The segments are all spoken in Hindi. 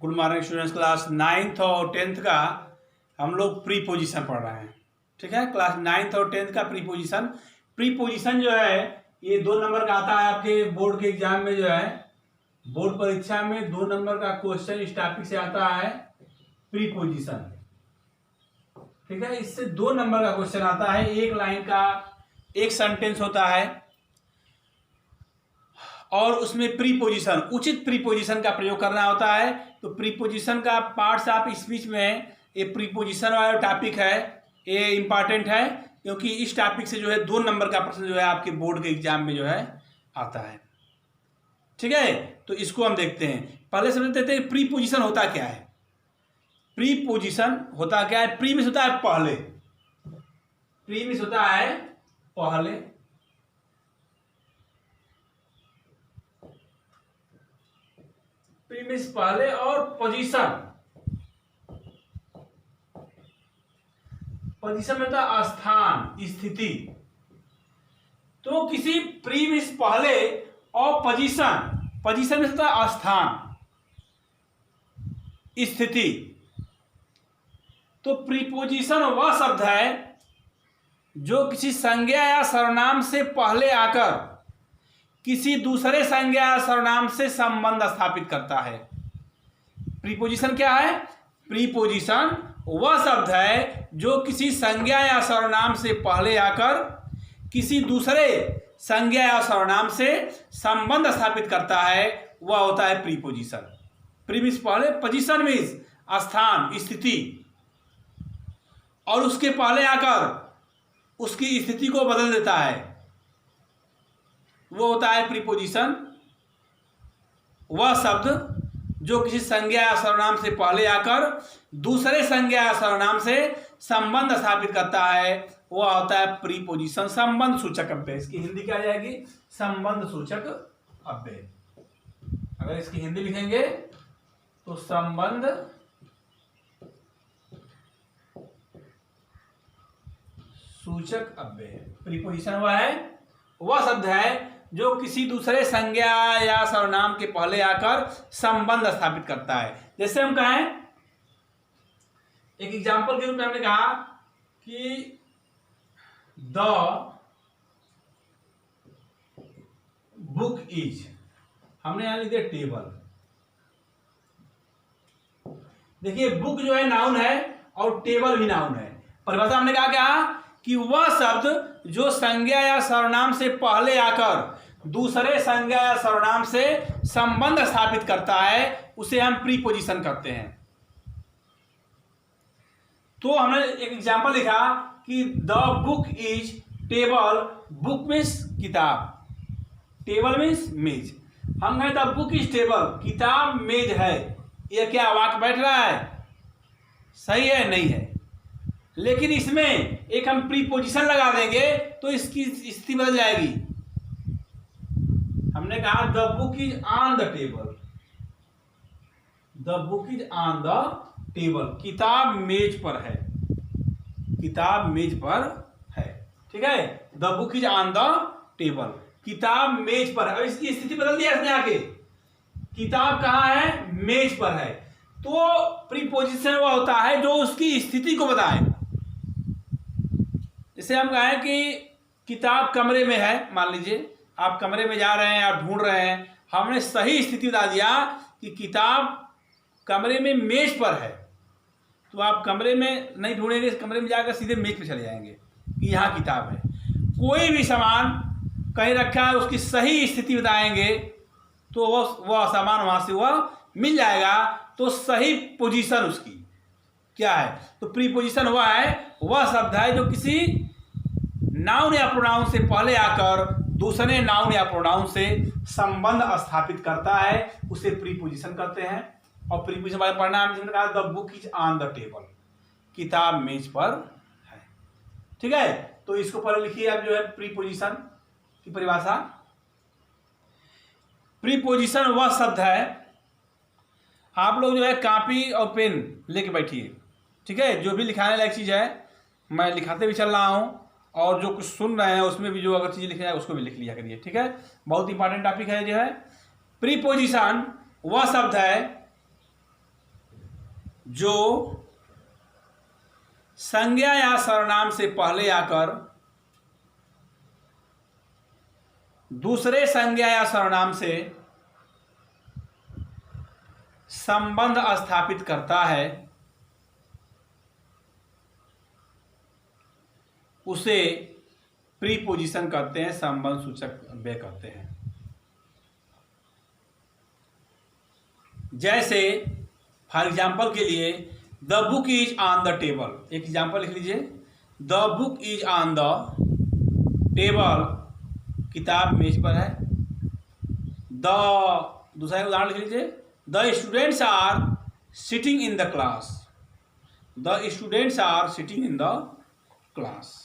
Good morning students. Class 9th और 10th का हम लोग प्री पोजीशन पढ़ रहे हैं। ठीक है, क्लास 9th और 10th का प्री पोजीशन जो है ये 2 नंबर का आता है आपके बोर्ड के एग्जाम में। जो है बोर्ड परीक्षा में 2 नंबर का क्वेश्चन इस टॉपिक से आता है, प्री पोजीशन। ठीक है, इससे 2 नंबर का क्वेश्चन आता है, एक लाइन का एक सेंटेंस होता है और उसमें प्रीपोजिशन, उचित प्रीपोजिशन का प्रयोग करना होता है। तो प्रीपोजिशन का पार्ट्स ऑफ स्पीच में ये प्रीपोजिशन वाला टॉपिक है, ये इंपॉर्टेंट है क्योंकि इस टॉपिक से जो है 2 नंबर का प्रश्न जो है आपके बोर्ड के एग्जाम में जो है आता है। ठीक है, तो इसको हम देखते हैं। पहले समझ लेते हैं प्रीपोजिशन होता क्या है। प्रीपोजिशन होता क्या है? प्री मीन्स होता है पहले, प्री मीन्स होता है पहले, प्री मीन्स पहले, और पोजीशन, पोजीशन में होता है स्थान, स्थिति। तो किसी प्री मीन्स पहले और पोजीशन में होता है स्थान, स्थिति। तो प्रीपोजिशन वह शब्द है जो किसी संज्ञा या सर्वनाम से पहले आकर किसी दूसरे संज्ञा या सर्वनाम से संबंध स्थापित करता है। प्रीपोजिशन क्या है? प्रीपोजिशन वह शब्द है जो किसी संज्ञा या सर्वनाम से पहले आकर किसी दूसरे संज्ञा या सर्वनाम से संबंध स्थापित करता है, वह होता है प्रीपोजिशन। प्री मीन्स पहले, पोजीशन मीन्स स्थान, स्थिति, और उसके पहले आकर उसकी स्थिति को बदल देता है, वो होता है प्रीपोजिशन। वह शब्द जो किसी संज्ञा या सर्वनाम से पहले आकर दूसरे संज्ञा या सर्वनाम से संबंध स्थापित करता है, वह होता है प्रीपोजिशन। संबंध सूचक अव्यय, इसकी हिंदी क्या आ जाएगी? संबंध सूचक अव्यय। अगर इसकी हिंदी लिखेंगे तो संबंध सूचक अव्यय। प्रीपोजिशन वह शब्द है जो किसी दूसरे संज्ञा या सर्वनाम के पहले आकर संबंध स्थापित करता है। जैसे हम कहें, एक एग्जाम्पल के रूप में हमने कहा कि द बुक इज, हमने यहां लिख दिया टेबल। देखिए, बुक जो है नाउन है और टेबल भी नाउन है। परिभाषा हमने कहा क्या कि वह शब्द जो संज्ञा या सर्वनाम से पहले आकर दूसरे संज्ञा या सर्वनाम से संबंध स्थापित करता है, उसे हम प्रीपोजिशन करते हैं। तो हमने एक एग्जांपल लिखा कि the book is table. Book means किताब, टेबल मीन्स मेज। हम कहें द बुक इज टेबल, किताब मेज है। यह क्या वाक्य बैठ रहा है? सही है? नहीं है। लेकिन इसमें एक हम प्रीपोजिशन लगा देंगे तो इसकी स्थिति बदल जाएगी। हमने कहा the book is on the table, the book is on the table, किताब मेज पर है, किताब मेज पर है। ठीक है, the book is on the table, किताब मेज पर है। अब इसकी स्थिति बदल दिया इसने आके, किताब कहाँ है? मेज पर है। तो प्रीपोजिशन वह होता है जो उसकी स्थिति को बताए। जैसे हम कहें कि किताब कमरे में है, मान लीजिए आप कमरे में जा रहे हैं, आप ढूंढ रहे हैं, हमने सही स्थिति बता दिया कि किताब कमरे में मेज पर है, तो आप कमरे में नहीं ढूंढेंगे, कमरे में जाकर सीधे मेज पे चले जाएंगे कि यहाँ किताब है। कोई भी सामान कहीं रखा है, उसकी सही स्थिति बताएंगे तो वह सामान वहाँ से वह मिल जाएगा। तो सही पोजीशन उसकी क्या है? तो प्रीपोजिशन वह शब्द है जो किसी नाउन या प्रोनाउन से पहले आकर दूसरे नाउन या प्रोनाउन से संबंध स्थापित करता है, उसे प्रीपोजिशन करते हैं। और प्रीपोजिशन वाले पढ़ना हमने कहा the book is on the table, किताब मेज पर है। ठीक है, तो इसको पहले लिखिए आप जो है प्रीपोजिशन की परिभाषा। प्रीपोजिशन वह शब्द है, आप लोग जो है कापी और पेन लेके बैठिए। ठीक है, जो भी लिखाने लायक चीज़ है मैं लिखाते भी चल रहा हूँ, और जो कुछ सुन रहे हैं उसमें भी जो अगर चीज़ लिखना है उसको भी लिख लिया करिए। ठीक है, बहुत इंपॉर्टेंट टॉपिक है जो है। प्रीपोजिशन वह शब्द है जो संज्ञा या सर्वनाम से पहले आकर दूसरे संज्ञा या सर्वनाम से संबंध स्थापित करता है उसे प्रीपोजिशन कहते हैं, संबंध सूचक अव्यय कहते हैं। जैसे फॉर एग्जाम्पल के लिए the book is on the table, एक एग्जाम्पल लिख लीजिए, the book is on the table, किताब मेज पर है। दूसरा उदाहरण लिख लीजिए, the students are sitting in the class, the students are sitting in the class.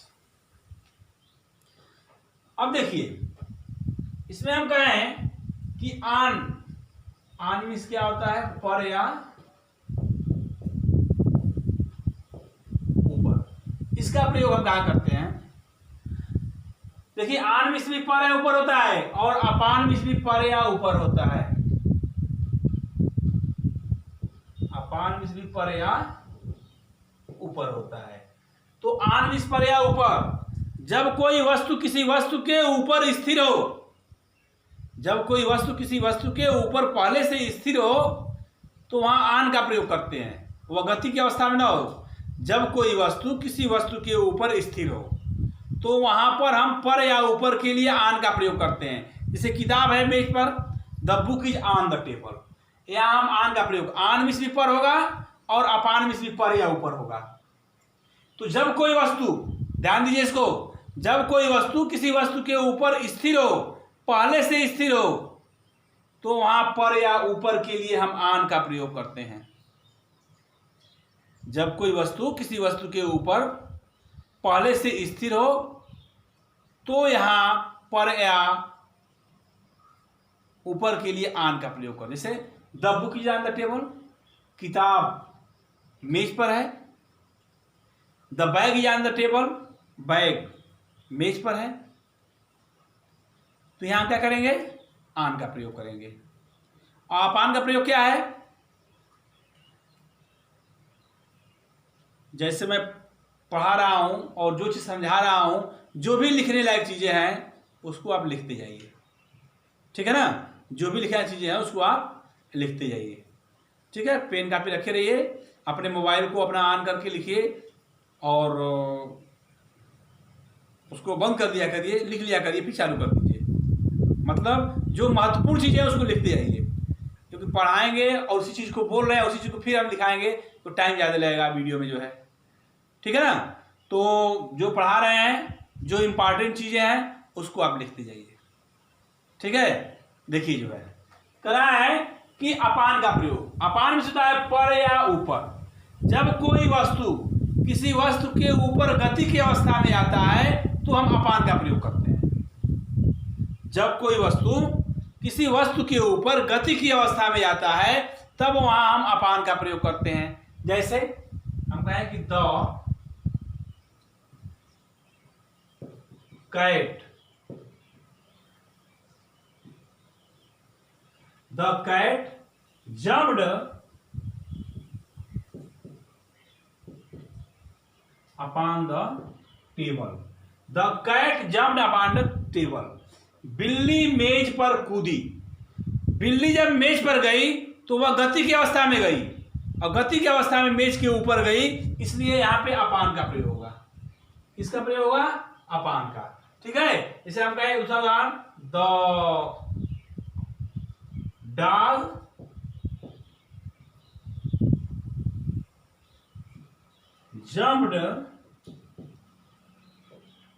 अब देखिए इसमें हम कहें कि ऑन मीन्स क्या होता है, पर या ऊपर। इसका प्रयोग हम कहाँ करते हैं, देखिए ऑन मीन्स भी पर या ऊपर होता है और अपान मीन्स भी पर या ऊपर होता है। अपान मीन्स भी पर या ऊपर होता है। तो ऑन मीन्स पर या ऊपर, जब कोई वस्तु किसी वस्तु के ऊपर स्थिर हो, जब कोई वस्तु किसी वस्तु के ऊपर पहले से स्थिर हो तो वहां ऑन का प्रयोग करते हैं, वह गति की अवस्था में ना हो। जब कोई वस्तु किसी वस्तु के ऊपर स्थिर हो तो वहां पर हम पर या ऊपर के लिए ऑन का प्रयोग करते हैं। जैसे किताब है मेज पर, the book is on the table, यहाँ हम ऑन का प्रयोग, ऑन मीन्स भी पर होगा और अपान मीन्स भी पर या ऊपर होगा। तो जब कोई वस्तु, ध्यान दीजिए इसको, जब कोई वस्तु किसी वस्तु के ऊपर स्थिर हो, पहले से स्थिर हो, तो वहां पर या ऊपर के लिए हम ऑन का प्रयोग करते हैं। जब कोई वस्तु किसी वस्तु के ऊपर पहले से स्थिर हो तो यहां पर या ऊपर के लिए ऑन का प्रयोग करें। जैसे the book is on the table, किताब मेज पर है। The bag is on the table, bag मेज पर है। तो यहां क्या करेंगे, ऑन का प्रयोग करेंगे। और अपान का प्रयोग क्या है, जैसे मैं पढ़ा रहा हूं और जो चीज समझा रहा हूं, जो भी लिखने लायक चीजें हैं उसको आप लिखते जाइए, ठीक है ना। जो भी लिखने लायक चीजें हैं उसको आप लिखते जाइए, ठीक है। पेन कापी रखे रहिए, अपने मोबाइल को अपना ऑन करके लिखिए और उसको बंद कर दिया करिए, लिख लिया करिए, फिर चालू कर दीजिए। मतलब जो महत्वपूर्ण चीजें हैं उसको लिखते जाइए, क्योंकि पढ़ाएंगे और उसी चीज को बोल रहे हैं, उसी चीज को फिर हम दिखाएंगे तो टाइम ज़्यादा लगेगा वीडियो में जो है, ठीक है ना। तो जो पढ़ा रहे हैं, जो इंपॉर्टेंट चीजें हैं उसको आप लिखते जाइए, ठीक है। देखिए जो है करा है कि अपान का प्रयोग, अपान में होता है पर या ऊपर। जब कोई वस्तु किसी वस्तु के ऊपर गति की अवस्था में आता है तो हम अपान का प्रयोग करते हैं। जब कोई वस्तु किसी वस्तु के ऊपर गति की अवस्था में आता है तब वहां हम अपान का प्रयोग करते हैं। जैसे हम कहें कि the cat, the cat jumped upon the table, the cat jumped upon the table. बिल्ली मेज पर कूदी, बिल्ली जब मेज पर गई तो वह गति की अवस्था में गई और गति की अवस्था में मेज के ऊपर गई, इसलिए यहां पे अपान का प्रयोग होगा। किसका प्रयोग होगा, अपान का, ठीक है। इसे हम कहें दूसरा उदाहरण, the dog jumped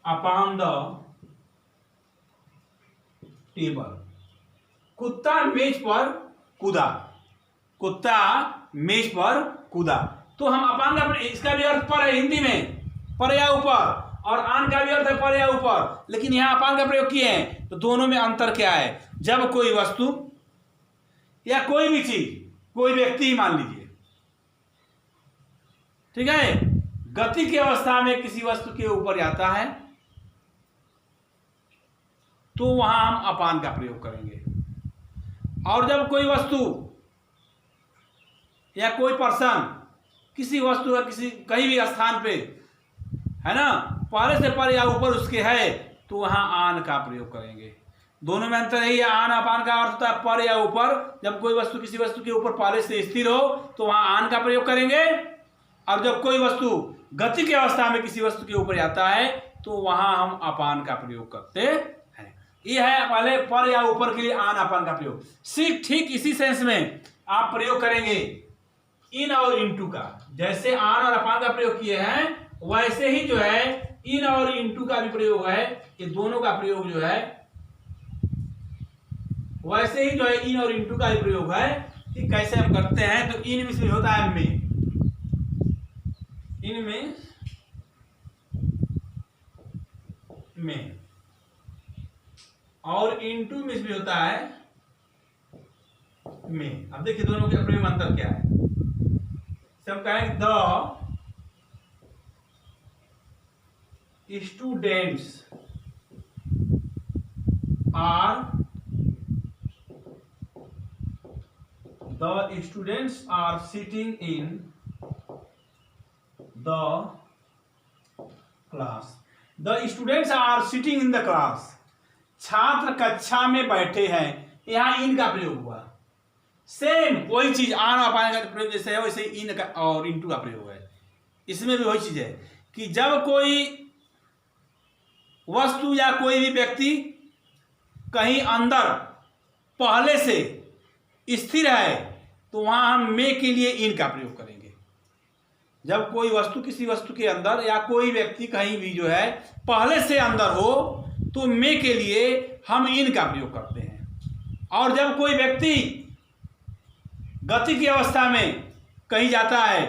upon the table, कुत्ता मेज पर कूदा, कुत्ता मेज पर कूदा। तो हम अपान का, इसका भी अर्थ पर है हिंदी में, पर या ऊपर, और आन का भी अर्थ है पर या ऊपर, लेकिन यहां अपान का प्रयोग किए हैं। तो दोनों में अंतर क्या है, जब कोई वस्तु या कोई भी चीज, कोई व्यक्ति ही मान लीजिए, ठीक है, गति की अवस्था में किसी वस्तु के ऊपर जाता है तो वहां हम अपान का प्रयोग करेंगे। और जब कोई वस्तु या कोई पर्सन किसी वस्तु का किसी कहीं भी स्थान पे, है ना, पहले से पर या ऊपर उसके है, तो वहाँ आन का प्रयोग करेंगे। दोनों में अंतर यही है, आन अपान का अर्थ होता है पर या ऊपर। जब कोई वस्तु किसी वस्तु के ऊपर पहले से स्थिर हो तो वहाँ आन का प्रयोग करेंगे, और जब कोई वस्तु गति की अवस्था में किसी वस्तु के ऊपर जाता है तो वहाँ हम अपान का प्रयोग करते हैं। ये है पहले पर या ऊपर के लिए आन अपान का प्रयोग। ठीक इसी सेंस में आप प्रयोग करेंगे इन और इनटू का। जैसे आन और अपान का प्रयोग किए हैं वैसे ही जो है इन और इनटू का भी प्रयोग है। ये दोनों का प्रयोग जो है वैसे ही जो है इन और इनटू का भी प्रयोग है। कि कैसे हम करते हैं, तो इन में होता है में, इन में और इनटू में भी होता है में। अब देखिए दोनों के प्रयोग में अंतर क्या है। सब कहें the students are sitting in the class. The students are sitting in the class. छात्र कक्षा में बैठे हैं, यहां इन का प्रयोग हुआ। सेम वही चीज आन और अपान का प्रयोग जैसे है वैसे इन का और इनटू का प्रयोग है। इसमें भी वही चीज है कि जब कोई वस्तु या कोई भी व्यक्ति कहीं अंदर पहले से स्थिर है तो वहां हम में के लिए इन का प्रयोग करेंगे। जब कोई वस्तु किसी वस्तु के अंदर या कोई व्यक्ति कहीं भी जो है पहले से अंदर हो तो में के लिए हम इन का प्रयोग करते हैं। और जब कोई व्यक्ति गति की अवस्था में कहीं जाता है,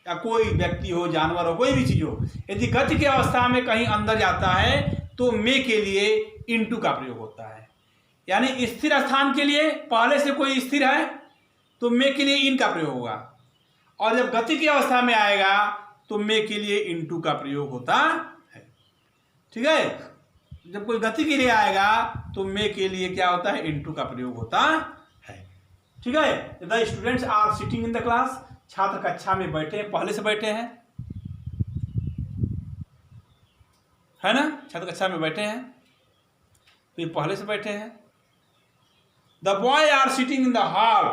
या कोई व्यक्ति हो, जानवर हो, कोई भी चीज हो, यदि गति की अवस्था में कहीं अंदर जाता है तो में के लिए इनटू का प्रयोग होता है। यानी स्थिर स्थान के लिए पहले से कोई स्थिर है तो में के लिए इन का प्रयोग होगा, और जब गति की अवस्था में आएगा तो में के लिए इनटू का प्रयोग होता है। ठीक है, जब कोई गति के लिए आएगा तो में के लिए क्या होता है, इनटू का प्रयोग होता है। ठीक है, the students are sitting in the class. छात्र कक्षा में बैठे हैं, पहले से बैठे हैं, है ना, छात्र कक्षा में बैठे हैं तो ये पहले से बैठे हैं। The boy are sitting in the hall.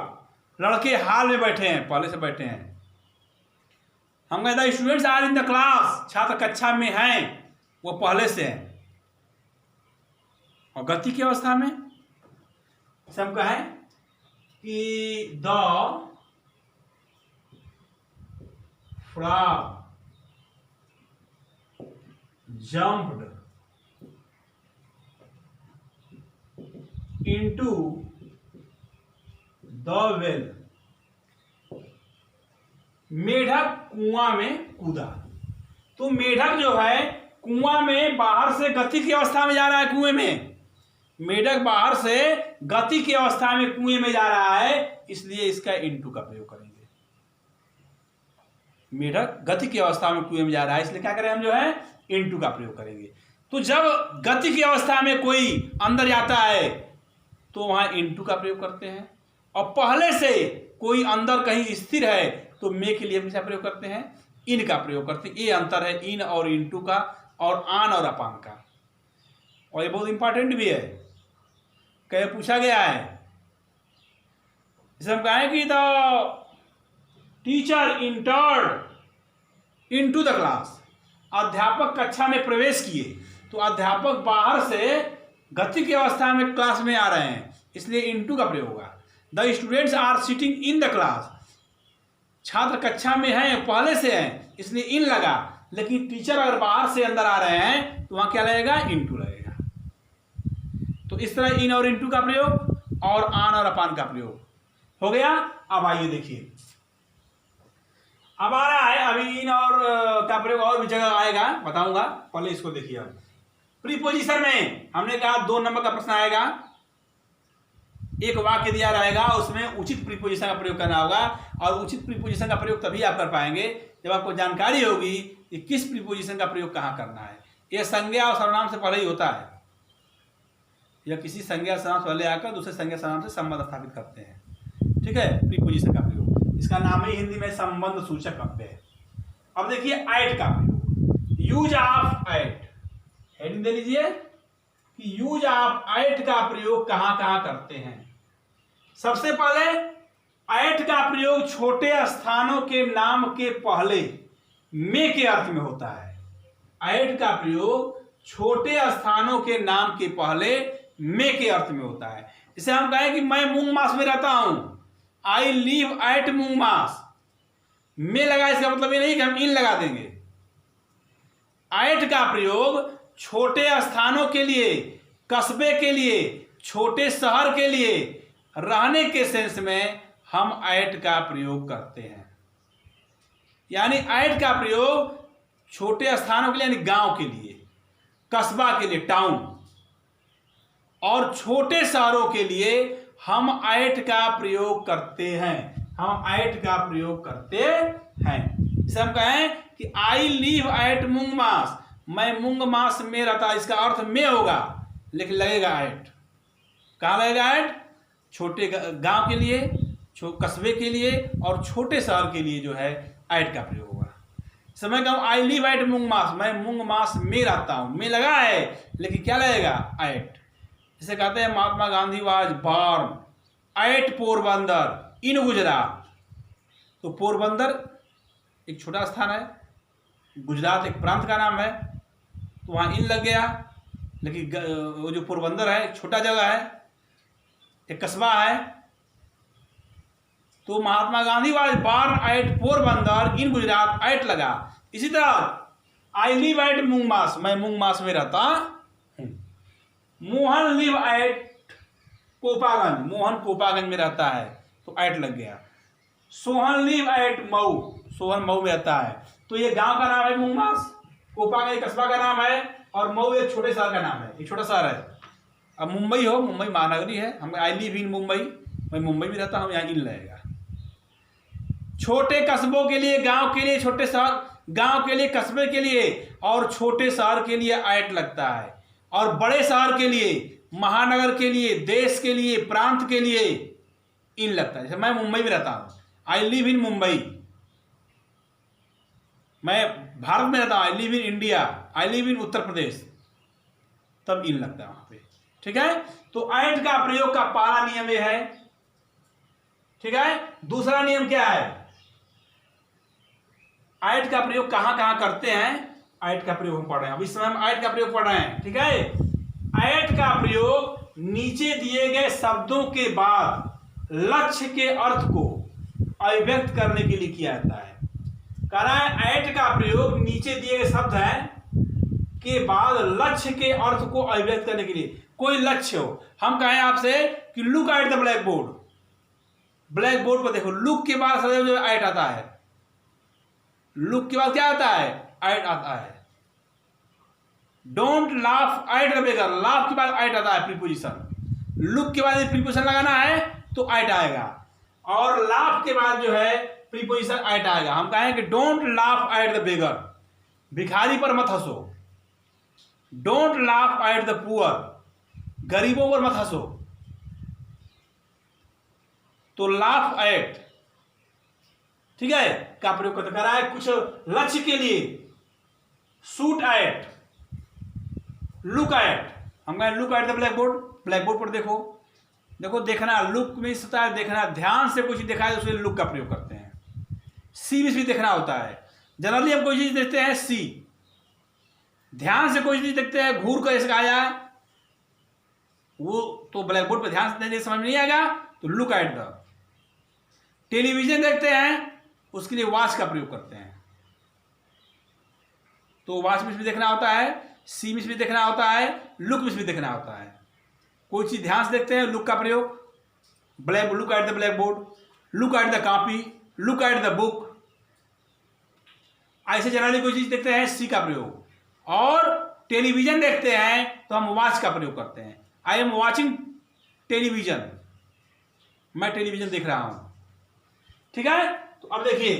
लड़के हॉल में बैठे हैं, पहले से बैठे हैं। हम कहते हैं students are in the class. छात्र कक्षा में हैं, वो पहले से हैं। और गति की अवस्था में सब कहें कि the frog jumped into the well। मेढक कुआं में कूदा। तो मेढक जो है कुआं में बाहर से गति की अवस्था में जा रहा है। कुएं में मेढक बाहर से गति की अवस्था में कुएं में जा रहा है, इसलिए इसका इनटू का प्रयोग करेंगे। मेढक गति की अवस्था में कुएं में जा रहा है, इसलिए क्या करें हम जो है इनटू का प्रयोग करेंगे। तो जब गति की अवस्था में कोई अंदर जाता है तो वहां इनटू का प्रयोग करते हैं, और पहले से कोई अंदर कहीं स्थिर है तो में के लिए हमेशा प्रयोग करते हैं, इन का प्रयोग करते हैं। ये अंतर है इन और इनटू का और आन और अपान का। और ये बहुत इंपॉर्टेंट भी है, कहीं पूछा गया है। इसे हम कहें कि the teacher entered into the class. अध्यापक कक्षा में प्रवेश किए, तो अध्यापक बाहर से गति की अवस्था में क्लास में आ रहे हैं, इसलिए इनटू का प्रयोग होगा। The students are sitting in the class. छात्र कक्षा में हैं, पहले से हैं, इसलिए इन लगा। लेकिन टीचर अगर बाहर से अंदर आ रहे हैं तो वहां क्या लगेगा, इनटू लगेगा। तो इस तरह इन और इनटू का प्रयोग और आन और अपान का प्रयोग हो गया। अब आइए देखिए, अब आ रहा है, अभी इन और का प्रयोग और भी जगह आएगा, बताऊंगा। पहले इसको देखिए। अब प्रीपोजिशन में हमने कहा 2 नंबर का प्रश्न आएगा। एक वाक्य दिया रहेगा, उसमें उचित प्रीपोजिशन का प्रयोग करना होगा। और उचित प्रीपोजिशन का प्रयोग तभी आप कर पाएंगे जब आपको जानकारी होगी कि किस प्रीपोजिशन का प्रयोग कहाँ करना है। यह संज्ञा और सर्वनाम से पहले ही होता है, या किसी संज्ञा सर्वनाम से पहले आकर दूसरे संज्ञा सर्वनाम से संबंध स्थापित करते हैं। ठीक है, प्रीपोजिशन का प्रयोग। इसका नाम ही हिंदी में संबंध सूचक अव्यय है। अब देखिए एट का प्रयोग, यूज ऑफ एट, हेडिंग दे लीजिए कि यूज ऑफ एट का प्रयोग कहां कहां करते हैं। सबसे पहले एट का प्रयोग छोटे स्थानों के नाम के पहले में के अर्थ में होता है। एट का प्रयोग छोटे स्थानों के नाम के पहले में के अर्थ में होता है। इसे हम कहें कि मैं मूंग मास में रहता हूं, आई लिव एट मूंग मास, में लगा इसका मतलब ये नहीं कि हम इन लगा देंगे। एट का प्रयोग छोटे स्थानों के लिए, कस्बे के लिए, छोटे शहर के लिए, रहने के सेंस में हम एट का प्रयोग करते हैं। यानी एट का प्रयोग छोटे स्थानों के लिए यानी गांव के लिए, कस्बा के लिए टाउन, और छोटे शहरों के लिए हम एट का प्रयोग करते हैं। हम एट का प्रयोग करते हैं। इसे हम कहें कि आई लिव एट मूंग मास, मैं मूंग मास में रहता, इसका अर्थ में होगा लेकिन लगेगा एट। कहाँ लगेगा एट? छोटे गांव के लिए, कस्बे के लिए और छोटे शहर के लिए जो है एट का प्रयोग होगा। समय कहूँ आई लिव एट मूंग मास, मैं मूंग मास में रहता हूं, में लगा है लेकिन क्या लगेगा? एट। इसे कहते हैं Mahatma Gandhi was born at Porbandar in Gujarat. तो पोरबंदर एक छोटा स्थान है, गुजरात एक प्रांत का नाम है, तो वहाँ इन लग गया। लेकिन वो जो पोरबंदर है एक छोटा जगह है, एक कस्बा है। तो Mahatma Gandhi was born at Porbandar in Gujarat, at लगा। इसी तरह आई लिव एट मूंग मास, मैं मूंग मास में रहता हूं। मोहन लिव एट कोपागंज, मोहन कोपागंज में रहता है तो एट लग गया। सोहन लिव एट मऊ, सोहन मऊ में रहता है। तो ये गांव का नाम है मूंग मास, कोपागंज कस्बा का नाम है, और मऊ एक छोटे शहर का नाम है, एक छोटा शहर है। अब मुंबई हो, मुंबई महानगरी है, हम आई लिव इन मुंबई, मैं मुंबई में रहता हूँ, यहाँ इन लगेगा। छोटे कस्बों के लिए, गांव के लिए, छोटे शहर, गांव के लिए, कस्बे के लिए और छोटे शहर के लिए एट लगता है, और बड़े शहर के लिए, महानगर के लिए, देश के लिए, प्रांत के लिए इन लगता है। जैसे मैं मुंबई में रहता हूं, आई लिव इन मुंबई, मैं भारत में रहता हूं, I live in India, I live in Uttar Pradesh, तब इन लगता है वहां पे। ठीक है, तो एट का प्रयोग का पहला नियम यह है। ठीक है, दूसरा नियम क्या है? एट का प्रयोग कहां कहां करते हैं? एट का प्रयोग हम पढ़ रहे हैं, अब इस समय हम एट का प्रयोग पढ़ रहे हैं। ठीक है, एट का प्रयोग नीचे दिए गए शब्दों के बाद लक्ष्य के अर्थ को अभिव्यक्त करने के लिए किया जाता है। कह रहा है एट का प्रयोग नीचे दिए गए शब्द हैं के बाद लक्ष्य के अर्थ को अभिव्यक्त करने के लिए, कोई लक्ष्य हो। हम कहें आपसे कि look at the black board, black board पर देखो, लुक के बाद जो एट आता है, लुक के बाद क्या आता है? एट आता है। Don't laugh at the beggar, laugh के बाद एट आता है प्रीपोजिशन। लुक के बाद प्रीपोजिशन लगाना है तो एट आएगा, और लाफ के बाद जो है प्रीपोजिशन एट आएगा। हम कहें कि don't laugh at the beggar, भिखारी पर मत हंसो। Don't laugh at the poor, गरीबों पर मत हंसो। तो लाफ एट, ठीक है, का प्रयोग करते करा है कुछ लक्ष्य के लिए। शूट एट, लुक एट, हम कहें look at the black board, black board पर देखो। देखो देखना, लुक में होता है देखना, ध्यान से कोई चीज देखा है तो उसके लिए लुक का प्रयोग करते हैं। सी में भी देखना होता है, जनरली हम कोई चीज देखते हैं सी, ध्यान से कोई चीज देखते हैं, घूर कर इसका आया है वो तो ब्लैक बोर्ड पर ध्यान से नहीं समझ में नहीं आएगा, तो लुक एट द। टेलीविजन देखते हैं उसके लिए वॉच का प्रयोग करते हैं, तो वॉच में भी देखना होता है, सी में भी देखना होता है, लुक में भी देखना होता है। कोई चीज ध्यान से देखते हैं, लुक का प्रयोग, black look at the black board, look at the copy, look at the book. ऐसे जनरली कोई चीज देखते हैं सी का प्रयोग, और टेलीविजन देखते हैं तो हम वॉच का प्रयोग करते हैं। आई एम वॉचिंग टेलीविजन, मैं टेलीविजन देख रहा हूं। ठीक है, तो अब देखिए,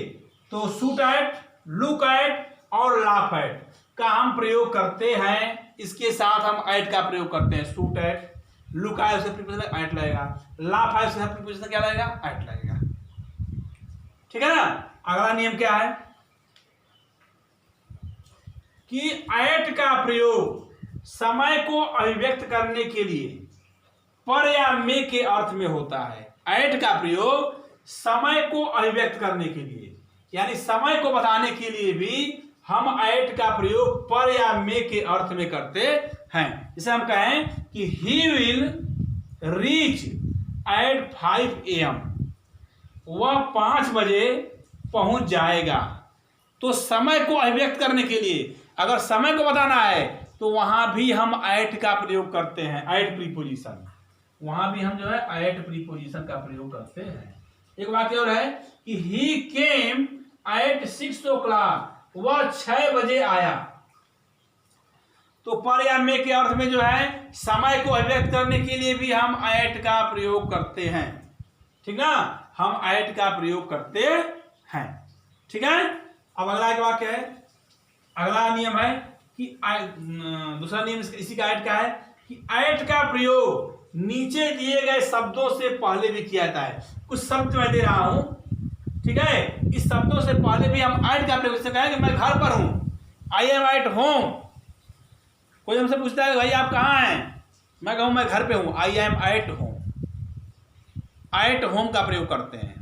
तो शूट एट, लुक एट और लाफ एट का हम प्रयोग करते हैं, इसके साथ हम एट का प्रयोग करते हैं। शूट एट, लुक एट से प्रीपोजिशन एट लगेगा, लाफ एट से प्रीपोजिशन क्या लगेगा? एट लगेगा। ठीक है ना। अगला नियम क्या है कि एट का प्रयोग समय को अभिव्यक्त करने के लिए पर या में के अर्थ में होता है। एट का प्रयोग समय को अभिव्यक्त करने के लिए, यानी समय को बताने के लिए भी हम एट का प्रयोग पर या में के अर्थ में करते हैं। जैसे हम कहें कि he will reach at 5 AM, वह 5 बजे पहुंच जाएगा। तो समय को अभिव्यक्त करने के लिए अगर समय को बताना है तो वहां भी हम एट का प्रयोग करते हैं, एट प्रीपोजिशन, वहां भी हम जो है एट प्रीपोजिशन का प्रयोग करते हैं। एक वाक्य और है कि ही केम एट 6 o'clock, वह 6 बजे आया। तो पर या में के अर्थ में जो है समय को अभिव्यक्त करने के लिए भी हम एट का प्रयोग करते हैं, ठीक ना, हम एट का प्रयोग करते हैं, ठीक है। अब अगला एक वाक्य है, अगला नियम है कि दूसरा नियम इसी का एट का है कि एट का प्रयोग नीचे दिए गए शब्दों से पहले भी किया जाता है। कुछ शब्द मैं दे रहा हूं, ठीक है, इस शब्दों से पहले भी हम एट का प्रयोग से कहें कि मैं घर पर हूं, आई एम एट होम। कोई हमसे पूछता है भाई आप कहाँ हैं, मैं कहूं मैं घर पे हूं, I am at home. At home का प्रयोग करते हैं,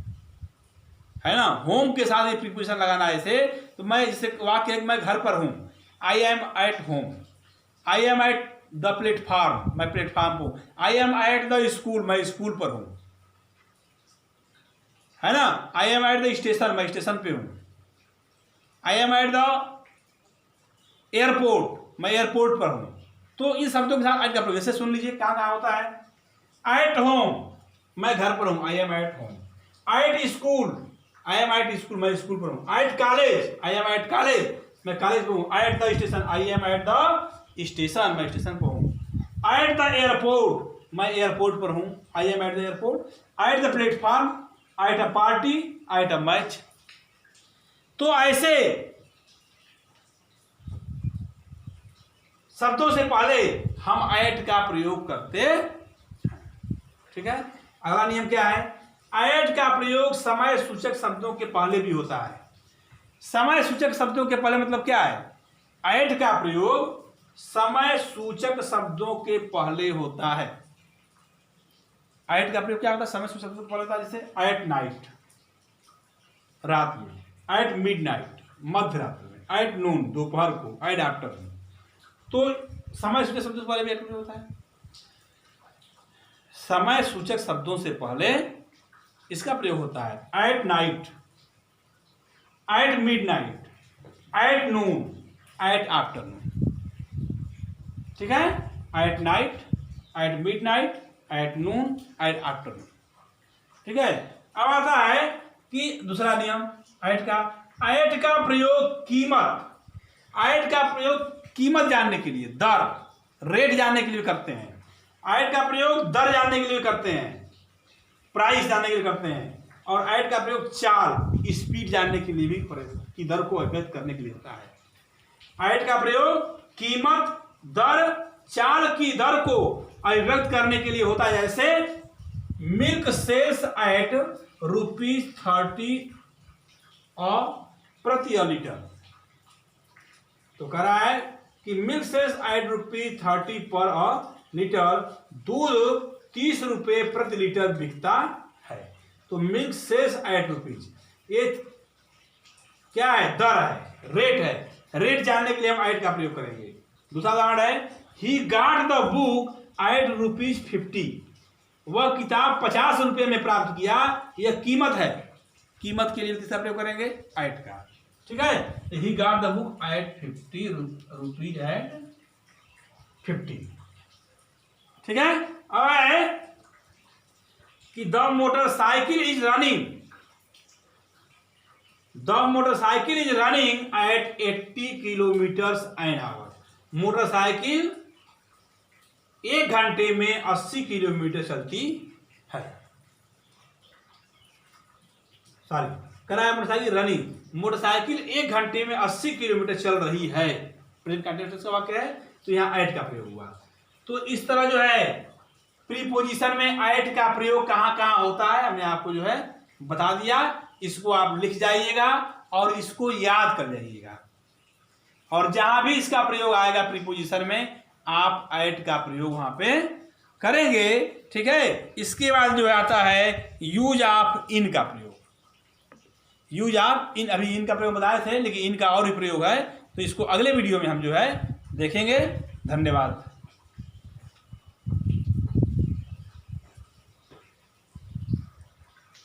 है ना, होम के साथ एक प्रीपोजिशन लगाना है ऐसे। तो मैं जैसे वाक्य है कि मैं घर पर हूं, I am at home. I am at the platform, मैं प्लेटफॉर्म पर। I am at the school, मैं स्कूल पर हूं, है ना। I am at the station, मैं स्टेशन पे हूं। I am at the airport, मैं एयरपोर्ट पर हूं। तो इन शब्दों के साथ एट का प्रयोग, जैसे सुन लीजिए कहाँ कहाँ होता है। एट होम, मैं घर पर हूं, I am at home. At school, I am at school, मैं स्कूल पर हूं। At college, I am at college, मैं कॉलेज पर हूं। At the station, I am at the station, मैं स्टेशन पर हूं। एट द एयरपोर्ट, मैं एयरपोर्ट पर हूं, I am at the airport. At the platform, at a party, at a match. तो ऐसे शब्दों से पहले हम एट का प्रयोग करते हैं, ठीक है। अगला नियम क्या है, एट का प्रयोग समय सूचक शब्दों के पहले भी होता है। समय सूचक शब्दों के पहले मतलब क्या है, एट का प्रयोग समय सूचक शब्दों के पहले होता है। एट का प्रयोग क्या होता है, समय सूचक शब्दों के पहले होता है। जैसे एट नाइट, रात में। एट मिडनाइट, मध्य रात्रि में। एट नून, दोपहर को। At afternoon. तो समय सूचक शब्दों से पहले भी एट प्रयोग होता है। समय सूचक शब्दों से पहले इसका प्रयोग होता है। At night, at midnight, at noon, at afternoon, ठीक है। At night, at midnight, at noon, at afternoon, ठीक है। अब आता है कि दूसरा नियम एट का। एट का प्रयोग कीमत, एट का प्रयोग कीमत जानने के लिए, दर, रेट जानने के लिए करते हैं। एट का प्रयोग दर जानने के लिए करते हैं, प्राइस जानने के लिए करते हैं। और एट का प्रयोग चाल, स्पीड जानने के लिए भी कि दर को अभिव्यक्त करने के लिए होता है। एट का प्रयोग कीमत, दर, चाल की दर को अभिव्यक्त करने के लिए होता है। जैसे मिल्क सेल्स एट ₹30 प्रति लीटर। तो कह रहा है कि मिल्क सेल्स एट ₹30 पर लीटर, दूध 30 रुपये प्रति लीटर बिकता है। तो मिल्क सेल्स एट ₹, ये क्या है, दर है, रेट है। रेट जानने के लिए हम एट का प्रयोग करेंगे। दूसरा उदाहरण है, he got the book at ₹50, वह किताब 50 रुपये में प्राप्त किया। यह कीमत है, कीमत के लिए किसका प्रयोग करेंगे, एट का, ठीक है। He got the book at ₹50 at 50, ठीक है। अब है कि the motorcycle is running, the motorcycle is running at 80 km/h। Motorcycle 1 घंटे में 80 किलोमीटर चलती है। सॉरी, कराया मोटरसाइकिल रनिंग, मोटरसाइकिल 1 घंटे में 80 किलोमीटर चल रही है। प्रेजेंट कंटीन्यूअस का वाक्य है, तो यहाँ एट का प्रयोग हुआ। तो इस तरह जो है प्रीपोजिशन में एट का प्रयोग कहाँ कहाँ होता है हमने आपको जो है बता दिया। इसको आप लिख जाइएगा और इसको याद कर जाइएगा। और जहां भी इसका प्रयोग आएगा प्रीपोजिशन में, आप एट का प्रयोग वहां पे करेंगे। ठीक है। इसके बाद जो आता है यूज ऑफ इन का प्रयोग। यूज ऑफ इन, अभी इन का प्रयोग बताए थे, लेकिन इन का और भी प्रयोग है, तो इसको अगले वीडियो में हम जो है देखेंगे। धन्यवाद।